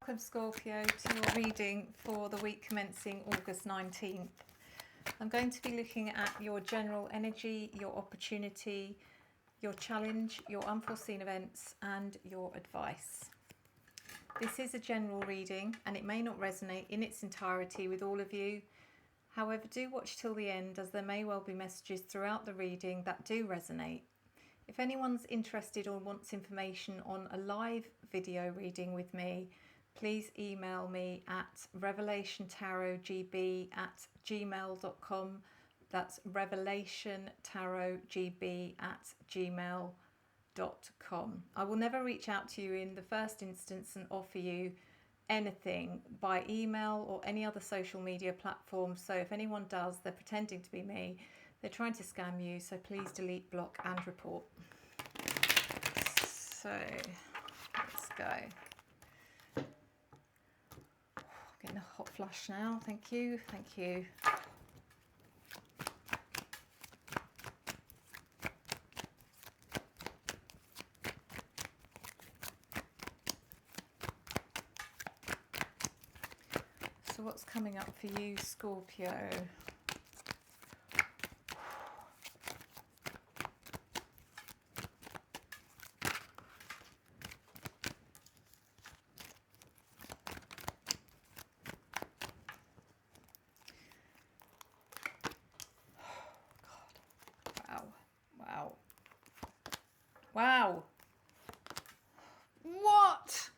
Welcome, Scorpio, to your reading for the week commencing August 19th. I'm going to be looking at your general energy, your opportunity, your challenge, your unforeseen events, and your advice. This is a general reading and it may not resonate in its entirety with all of you. However, do watch till the end, as there may well be messages throughout the reading that do resonate. If anyone's interested or wants information on a live video reading with me, please email me at revelationtarotgb@gmail.com. That's revelationtarotgb@gmail.com. I will never reach out to you in the first instance and offer you anything by email or any other social media platform. So if anyone does, they're pretending to be me. They're trying to scam you, so please delete, block and report. So let's go. Getting a hot flush now. Thank you. Thank you. So what's coming up for you, Scorpio? Wow. What?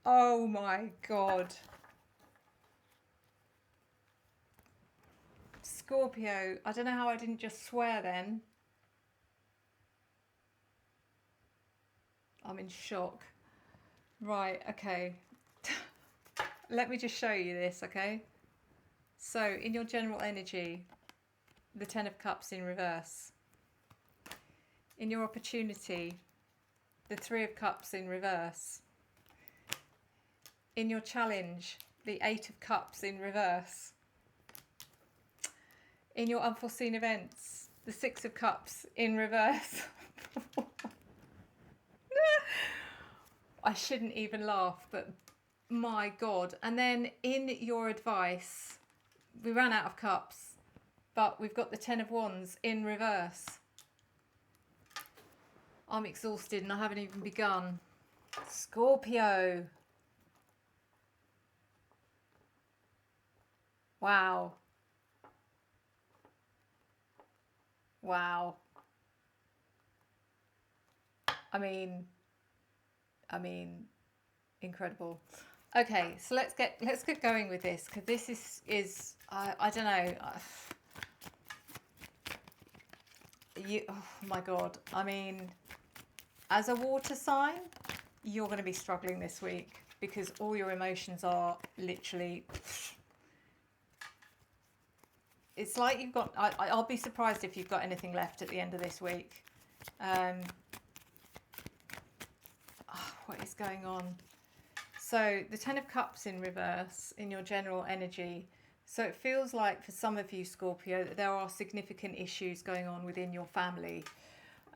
Oh my God. Scorpio, I don't know how I didn't just swear then. I'm in shock. Right, okay. Let me just show you this, okay? So, in your general energy, the Ten of Cups in reverse. In your opportunity, the Three of Cups in reverse. In your challenge, the Eight of Cups in reverse. In your unforeseen events, the Six of Cups in reverse. I shouldn't even laugh, but my God. And then in your advice, we ran out of cups. But we've got the Ten of Wands in reverse. I'm exhausted and I haven't even begun. Scorpio. Wow. Wow. I mean, incredible. Okay, so let's get going with this, because this is I don't know. Oh my God. I mean, as a water sign, you're going to be struggling this week because all your emotions are literally... It's like you've got... I'll be surprised if you've got anything left at the end of this week. What is going on? So the Ten of Cups in reverse in your general energy. So it feels like for some of you, Scorpio, that there are significant issues going on within your family.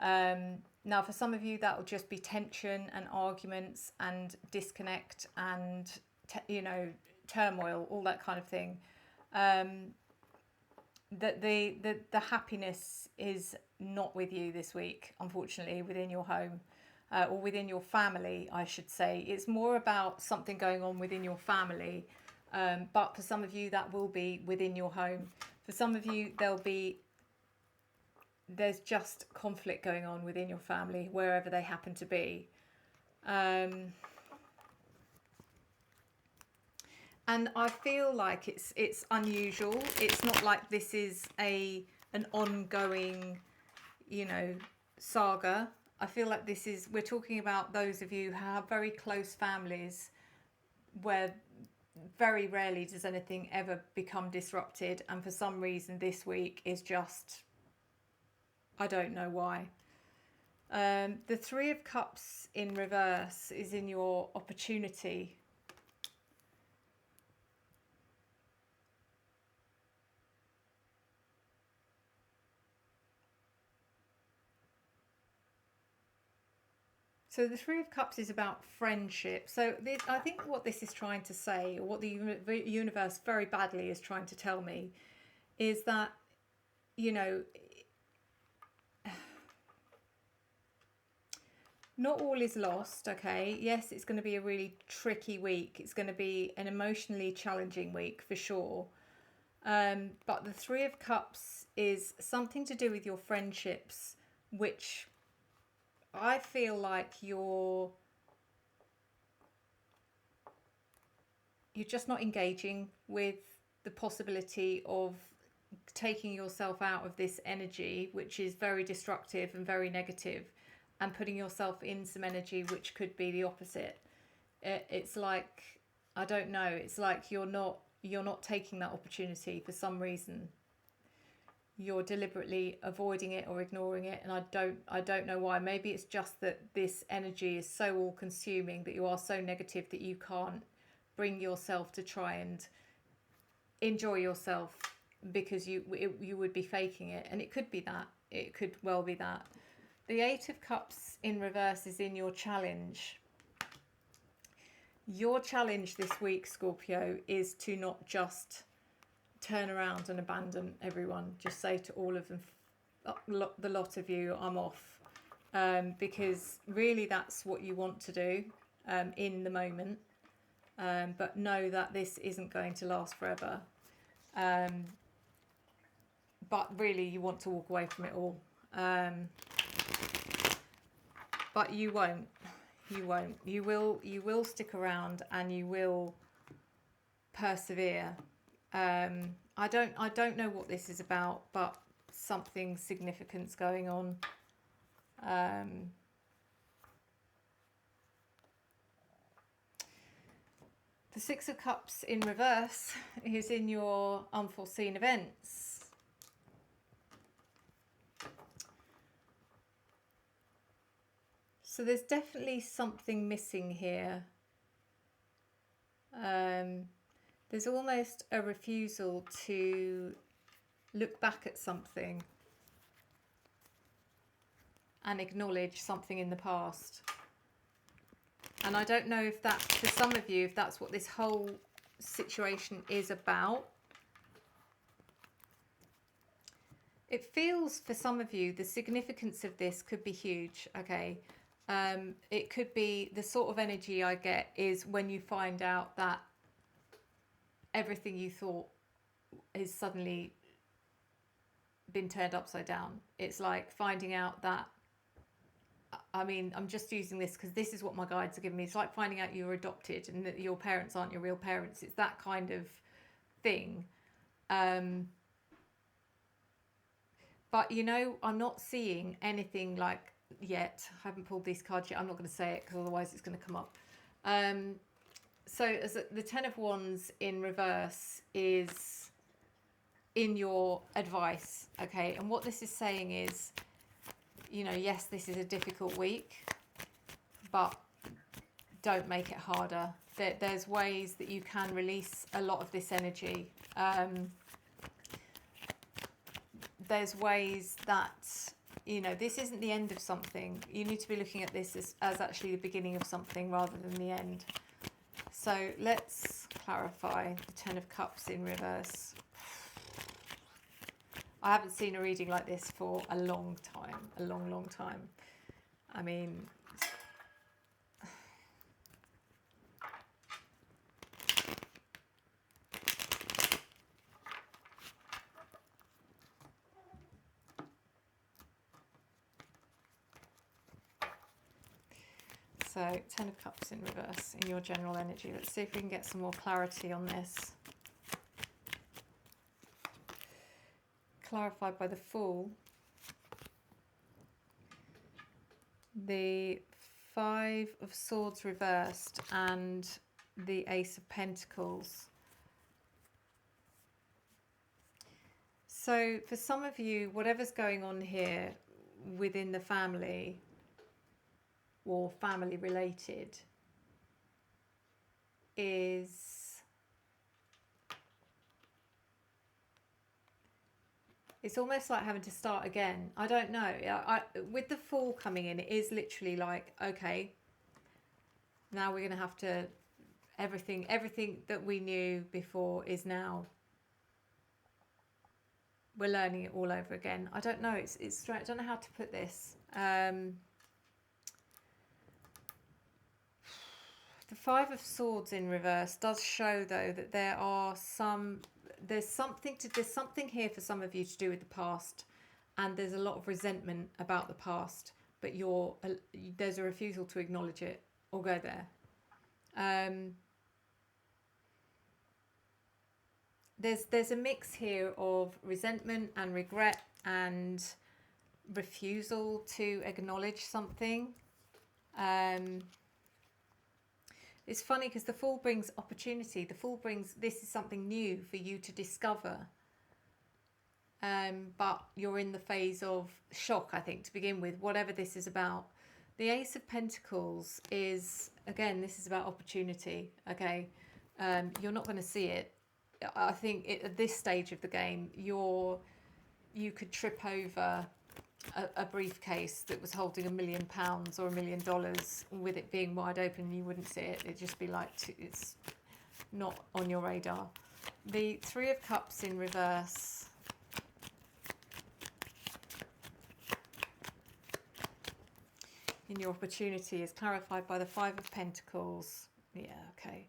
Now, for some of you, that will just be tension and arguments and disconnect and, turmoil, all that kind of thing. That the happiness is not with you this week, unfortunately, within your home. Or within your family, I should say. It's more about something going on within your family. But for some of you, that will be within your home. For some of you, there's just conflict going on within your family, wherever they happen to be. And I feel like it's unusual. It's not like this is an ongoing, saga. I feel like we're talking about those of you who have very close families where very rarely does anything ever become disrupted. And for some reason this week is just, I don't know why. The Three of Cups in reverse is in your opportunity. So the Three of Cups is about friendship. So I think what this is trying to say, or what the universe very badly is trying to tell me, is that, you know, not all is lost, okay? Yes, it's going to be a really tricky week. It's going to be an emotionally challenging week for sure. But the Three of Cups is something to do with your friendships, which I feel like you're just not engaging with the possibility of taking yourself out of this energy, which is very destructive and very negative, and putting yourself in some energy which could be the opposite. It's like, I don't know, it's like you're not taking that opportunity for some reason. You're deliberately avoiding it or ignoring it, and I don't know why. Maybe it's just that this energy is so all consuming, that you are so negative that you can't bring yourself to try and enjoy yourself, because you would be faking it. And it could be that, it could well be that. The Eight of Cups in reverse is in your challenge. Your challenge this week, Scorpio, is to not just turn around and abandon everyone. Just say to all of them, the lot of you, I'm off. Because really that's what you want to do in the moment. But know that this isn't going to last forever. But really you want to walk away from it all. But you won't. You will stick around, and you will persevere. I don't know what this is about, but something significant's going on. The Six of Cups in reverse is in your unforeseen events. So there's definitely something missing here. There's almost a refusal to look back at something and acknowledge something in the past. And I don't know if that, for some of you, if that's what this whole situation is about. It feels, for some of you, the significance of this could be huge, okay? It could be, the sort of energy I get is when you find out that everything you thought is suddenly been turned upside down. It's like finding out that, I mean, I'm just using this because this is what my guides are giving me. It's like finding out you're adopted and that your parents aren't your real parents. It's that kind of thing. But, you know, I'm not seeing anything like yet. I haven't pulled these cards yet. I'm not going to say it because otherwise it's going to come up. So as the Ten of Wands in reverse is in your advice, okay? And what this is saying is, you know, yes, this is a difficult week, but don't make it harder. There's ways that you can release a lot of this energy. There's ways that, you know, this isn't the end of something. You need to be looking at this as actually the beginning of something rather than the end. So let's clarify the Ten of Cups in reverse. I haven't seen a reading like this for a long time, a long, long time. I mean, so Ten of Cups in reverse in your general energy. Let's see if we can get some more clarity on this. Clarified by the Fool. The Five of Swords reversed and the Ace of Pentacles. So for some of you, whatever's going on here within the family or family related is It's almost like having to start again. I don't know. With the fall coming in, it is literally like, okay, now we're going to have to, everything that we knew before is now, we're learning it all over again. I don't know. It's strange. I don't know how to put this. The Five of Swords in reverse does show, though, that there's something here for some of you to do with the past, and there's a lot of resentment about the past, but there's a refusal to acknowledge it or go there. There's a mix here of resentment and regret and refusal to acknowledge something. It's funny because the Fool brings opportunity. The Fool brings, this is something new for you to discover. But you're in the phase of shock, I think, to begin with, whatever this is about. The Ace of Pentacles is, again, this is about opportunity, okay? You're not going to see it. I think at this stage of the game, you could trip over a briefcase that was holding £1 million or $1 million with it being wide open, and you wouldn't see it. It'd just be like, it's not on your radar. The Three of Cups in reverse. In your opportunity is clarified by the Five of Pentacles. Yeah, okay.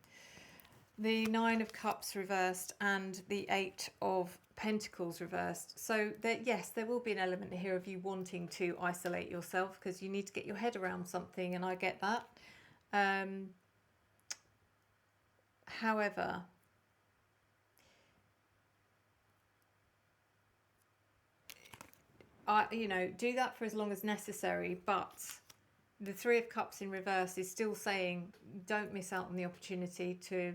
The Nine of Cups reversed and the Eight of Pentacles reversed. So yes, there will be an element here of you wanting to isolate yourself because you need to get your head around something, and I get that. However, do that for as long as necessary, but the Three of Cups in reverse is still saying don't miss out on the opportunity to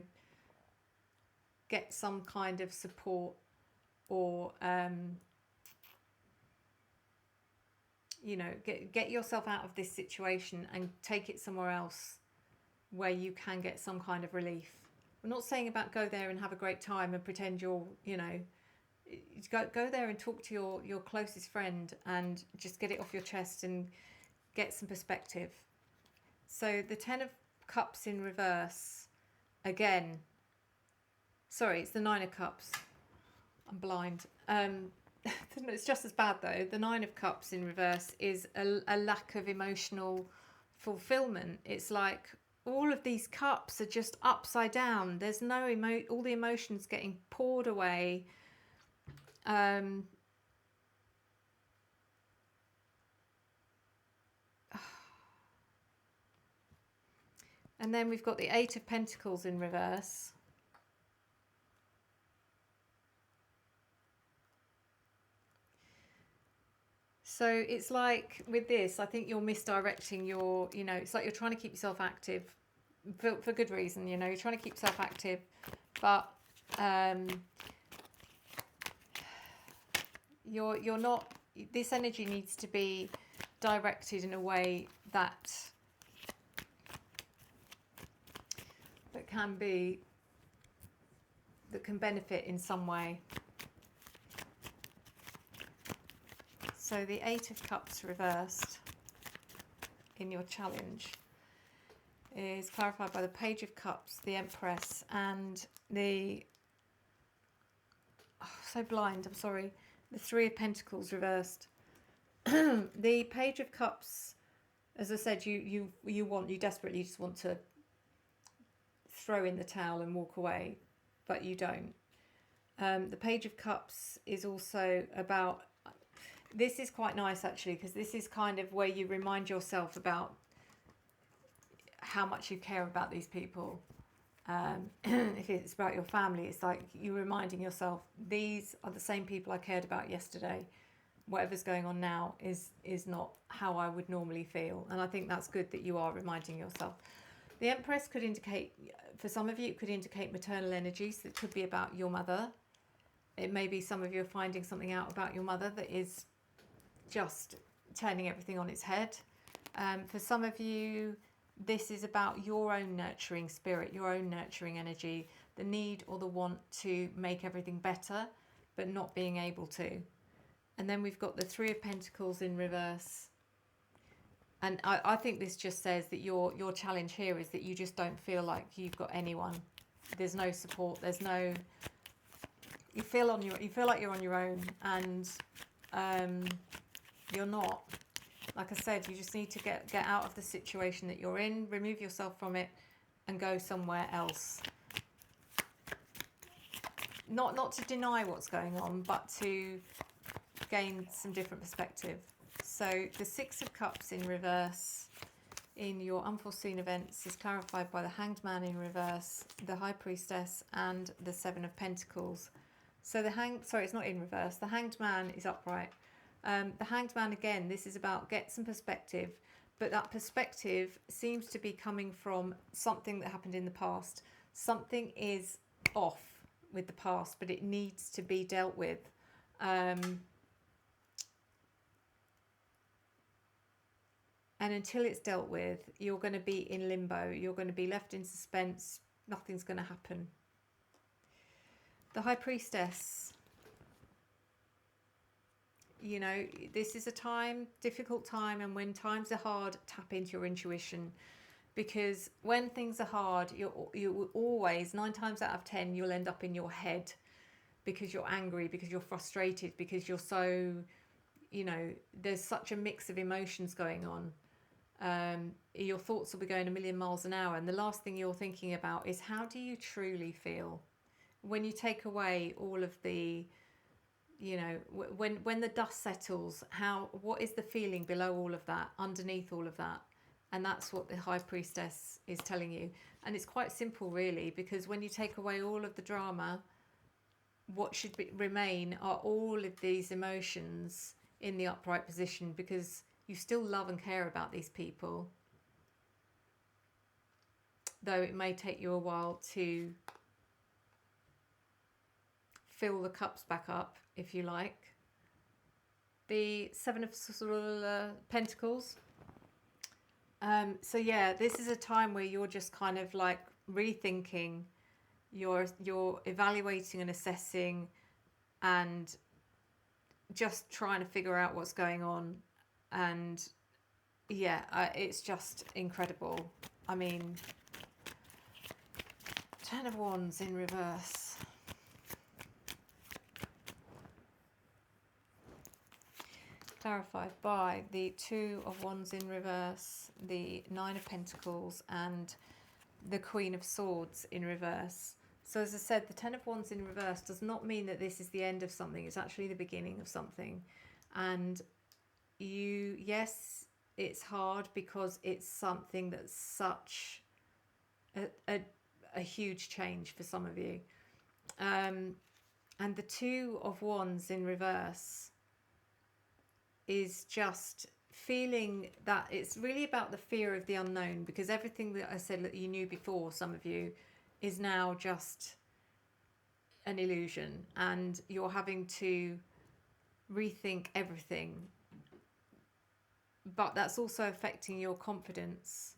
get some kind of support or get yourself out of this situation and take it somewhere else where you can get some kind of relief. We're not saying about go there and have a great time and pretend you're, go there and talk to your closest friend and just get it off your chest and get some perspective. So the Ten of Cups in reverse, again, sorry, it's the Nine of Cups. I'm blind. It's just as bad though. The Nine of Cups in reverse is a lack of emotional fulfillment. It's like all of these cups are just upside down. There's no all the emotions getting poured away. And then we've got the Eight of Pentacles in reverse. So it's like with this, I think you're misdirecting your, it's like you're trying to keep yourself active for good reason, you're trying to keep yourself active, but you're not, this energy needs to be directed in a way that can benefit in some way. So the Eight of Cups reversed in your challenge is clarified by the Page of Cups, the Empress, and the, so blind, I'm sorry, the Three of Pentacles reversed. The Page of Cups, as I said, you desperately just want to throw in the towel and walk away, but you don't. The Page of Cups is also about, this is quite nice actually, because this is kind of where you remind yourself about how much you care about these people. If it's about your family, it's like you're reminding yourself, these are the same people I cared about yesterday. Whatever's going on now is not how I would normally feel. And I think that's good that you are reminding yourself. The Empress could indicate, for some of you, it could indicate maternal energies. It could be about your mother. It may be some of you are finding something out about your mother that is just turning everything on its head. For some of you, this is about your own nurturing spirit, your own nurturing energy, the need or the want to make everything better, but not being able to. And then we've got the Three of Pentacles in reverse. And I think this just says that your challenge here is that you just don't feel like you've got anyone. There's no support. There's no... You feel like you're on your own, and you're not. Like I said, you just need to get out of the situation that you're in, remove yourself from it, and go somewhere else. Not to deny what's going on, but to gain some different perspective. So the Six of Cups in reverse in your unforeseen events is clarified by the Hanged Man in reverse, the High Priestess, and the Seven of Pentacles. So it's not in reverse. The Hanged Man is upright. The Hanged Man, again, this is about get some perspective, but that perspective seems to be coming from something that happened in the past. Something is off with the past, but it needs to be dealt with. And until it's dealt with, you're going to be in limbo. You're going to be left in suspense. Nothing's going to happen. The High Priestess. You know, this is a difficult time, and when times are hard, tap into your intuition. Because when things are hard, you will always, 9 times out of 10, you'll end up in your head because you're angry, because you're frustrated, because you're so, you know, there's such a mix of emotions going on. Your thoughts will be going a million miles an hour, and the last thing you're thinking about is how do you truly feel when you take away all of the, you know, when the dust settles, what is the feeling below all of that, underneath all of that? And that's what the High Priestess is telling you. And it's quite simple, really, because when you take away all of the drama, what should remain are all of these emotions in the upright position, because you still love and care about these people, though it may take you a while to fill the cups back up, if you like. The Seven of Pentacles. So yeah, this is a time where you're just kind of like rethinking, you're evaluating and assessing, and just trying to figure out what's going on. And yeah, it's just incredible. I mean, Ten of Wands in reverse. Clarified by the Two of Wands in reverse, the Nine of Pentacles, and the Queen of Swords in reverse. So as I said, the Ten of Wands in reverse does not mean that this is the end of something. It's actually the beginning of something. And yes, it's hard because it's something that's such a huge change for some of you. And the Two of Wands in reverse is just feeling that it's really about the fear of the unknown, because everything that I said that you knew before, some of you, is now just an illusion, and you're having to rethink everything. But that's also affecting your confidence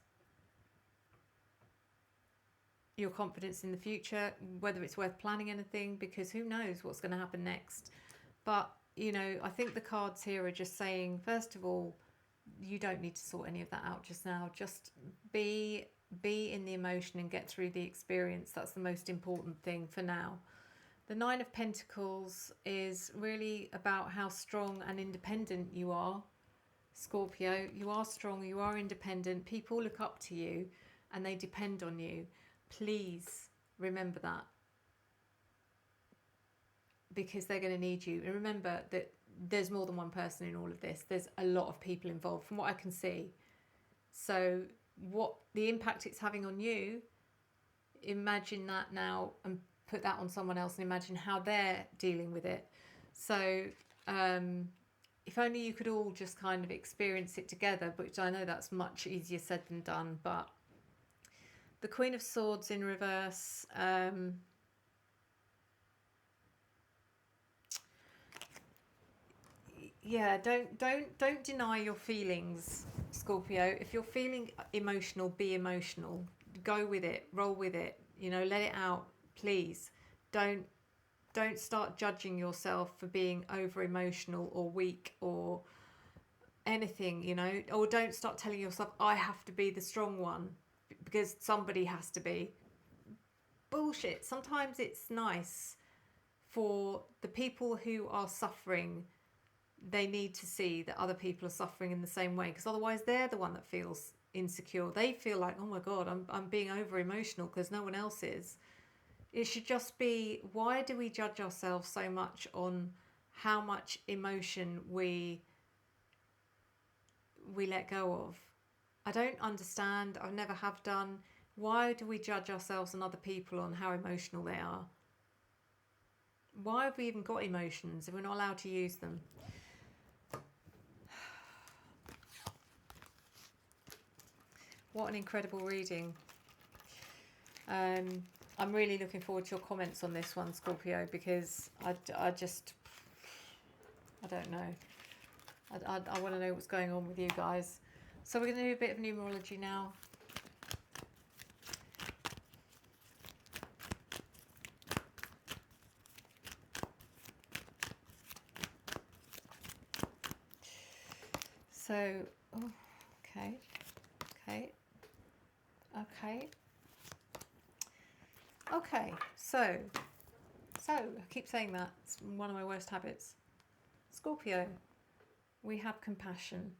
in the future, whether it's worth planning anything, because who knows what's going to happen next. But you know, I think the cards here are just saying, first of all, you don't need to sort any of that out just now. Just be in the emotion and get through the experience. That's the most important thing for now. The Nine of Pentacles is really about how strong and independent you are, Scorpio. You are strong, you are independent. People look up to you and they depend on you. Please remember that, because they're going to need you. And remember that there's more than one person in all of this. There's a lot of people involved from what I can see. So what the impact it's having on you, imagine that now and put that on someone else and imagine how they're dealing with it. So if only you could all just kind of experience it together, but I know that's much easier said than done. But the Queen of Swords in reverse, yeah, don't deny your feelings, Scorpio. If you're feeling emotional, be emotional. Go with it, roll with it, you know, let it out, please. Don't Don't start judging yourself for being over emotional or weak or anything, you know, or don't start telling yourself, I have to be the strong one because somebody has to be. Bullshit. Sometimes it's nice for the people who are suffering, they need to see that other people are suffering in the same way, because otherwise they're the one that feels insecure. They feel like, oh my God, I'm being over emotional because no one else is. It should just be, why do we judge ourselves so much on how much emotion we let go of? I don't understand. I never have done. Why do we judge ourselves and other people on how emotional they are? Why have we even got emotions if we're not allowed to use them? What an incredible reading. I'm really looking forward to your comments on this one, Scorpio, because I don't know. I want to know what's going on with you guys. So we're going to do a bit of numerology now. So, oh, okay. So I keep saying that. It's one of my worst habits. Scorpio, we have compassion,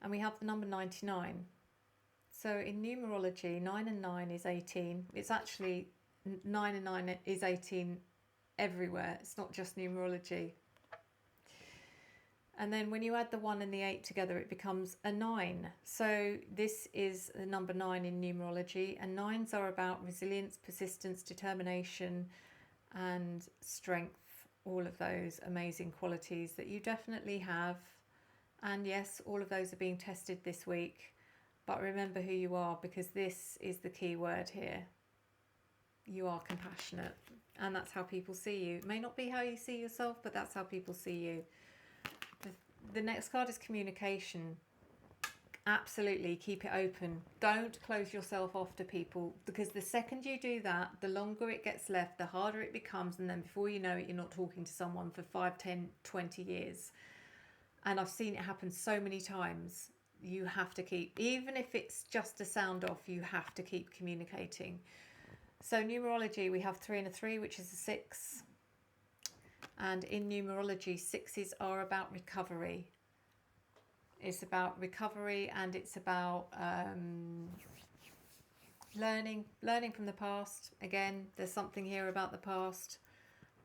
and we have the number 99. So in numerology, 9 and 9 is 18. It's actually 9 and 9 is 18 everywhere. It's not just numerology. And then when you add the 1 and the 8 together, it becomes a 9. So this is the number 9 in numerology. And 9s are about resilience, persistence, determination, and strength. All of those amazing qualities that you definitely have. And yes, all of those are being tested this week. But remember who you are, because this is the key word here. You are compassionate. And that's how people see you. It may not be how you see yourself, but that's how people see you. The next card is communication. Absolutely, keep it open. Don't close yourself off to people, because the second you do that, the longer it gets left, the harder it becomes, and then before you know it, you're not talking to someone for 5, 10, 20 years. And I've seen it happen so many times. You have to keep, even if it's just a sound off, you have to keep communicating. So numerology, we have 3 and a 3, which is a 6. And in numerology, 6s are about recovery. It's about recovery, and it's about learning from the past. Again, there's something here about the past.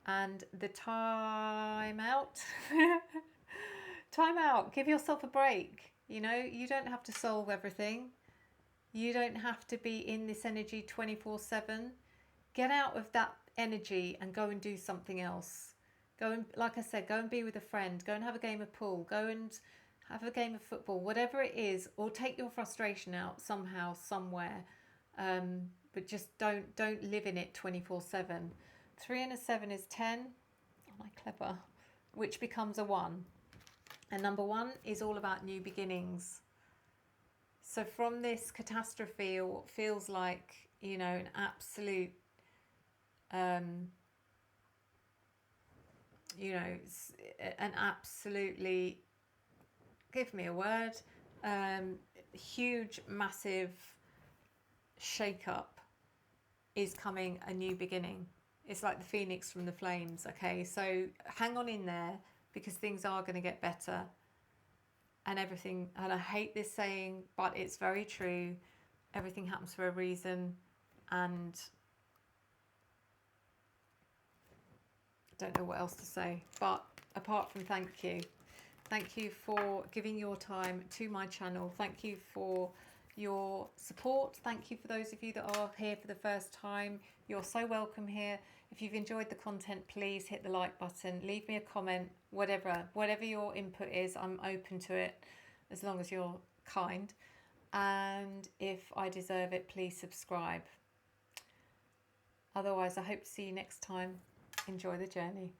And the time out. Time out. Give yourself a break. You know, you don't have to solve everything. You don't have to be in this energy 24/7. Get out of that energy and go and do something else. Go and, like I said, go and be with a friend. Go and have a game of pool. Go and have a game of football. Whatever it is, or take your frustration out somehow, somewhere. But just don't live in it 24/7. 3 and a 7 is 10. Am I clever? Which becomes a 1. And number 1 is all about new beginnings. So from this catastrophe, or what feels like, you know, an absolute, you know, an absolutely, give me a word, huge, massive shake-up is coming, a new beginning. It's like the phoenix from the flames, okay? So hang on in there, because things are going to get better. And everything, and I hate this saying, but it's very true. Everything happens for a reason. And I don't know what else to say. But apart from thank you. Thank you for giving your time to my channel. Thank you for your support. Thank you for those of you that are here for the first time. You're so welcome here. If you've enjoyed the content, please hit the like button, leave me a comment, whatever your input is, I'm open to it, as long as you're kind. And if I deserve it, please subscribe. Otherwise, I hope to see you next time. Enjoy the journey.